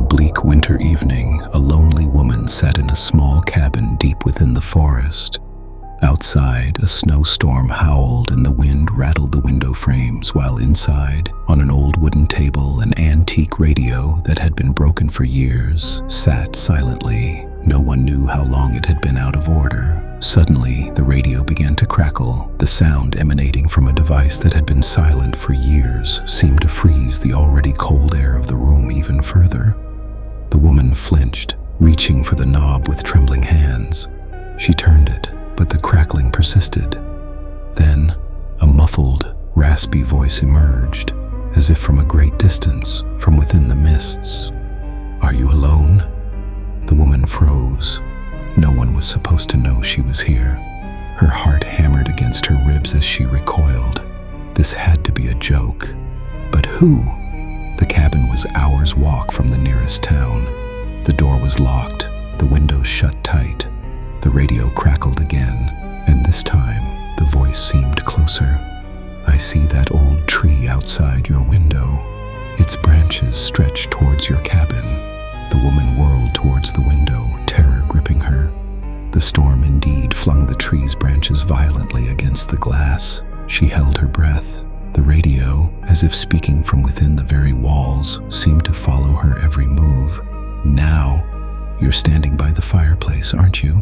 bleak winter evening, a lonely woman sat in a small cabin deep within the forest. Outside, a snowstorm howled and the wind rattled the window frames, while inside, on an old wooden table, an antique radio that had been broken for years sat silently. No one knew how long it had been out of order. Suddenly, the radio began to crackle. The sound emanating from a device that had been silent for years seemed to freeze the already cold air of the room even further. The woman flinched, reaching for the knob with trembling hands. She turned it, but the crackling persisted. Then, a muffled, raspy voice emerged, as if from a great distance, from within the mists. "Are you alone?" The woman froze. No one was supposed to know she was here. Her heart hammered against her ribs as she recoiled. This had to be a joke. But who? The cabin was hours' walk from the nearest town. The door was locked, the windows shut tight. The radio crackled again, and this time the voice seemed closer. "I see that old tree outside your window. Its branches stretch towards your cabin." The woman whirled towards the window, terror gripping her. The storm indeed flung the tree's branches violently against the glass. She held her breath. The radio, as if speaking from within the very walls, seemed to follow her every move. "Now, you're standing by the fireplace, aren't you?"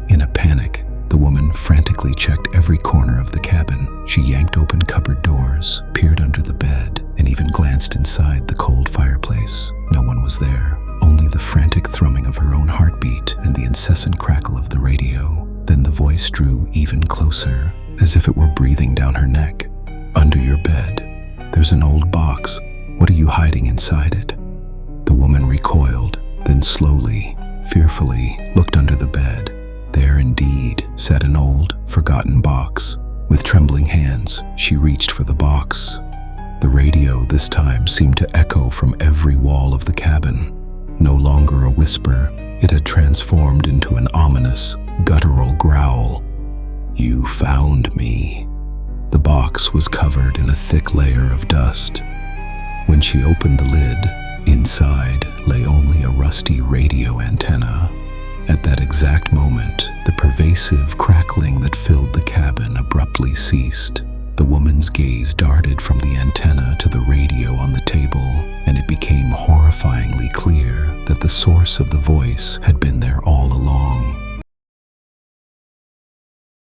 In a panic, the woman frantically checked every corner of the cabin. She yanked open cupboard doors, peered under the bed, and even glanced inside the cold fireplace. No one was there, only the frantic thrumming of her own heartbeat and the incessant crackle of the radio. Then the voice drew even closer, as if it were breathing down her neck. "Under your bed, there's an old box. What are you hiding inside it?" The woman recoiled, then slowly, fearfully, looked under the bed. There indeed sat an old, forgotten box. With trembling hands, she reached for the box. The radio this time seemed to echo from every wall of the cabin. No longer a whisper, it had transformed into an ominous, guttural growl. "You found me." The box was covered in a thick layer of dust. When she opened the lid, inside lay only a rusty radio antenna. At that exact moment, the pervasive crackling that filled the cabin abruptly ceased. The woman's gaze darted from the antenna to the radio on the table, and it became horrifyingly clear that the source of the voice had been there all along.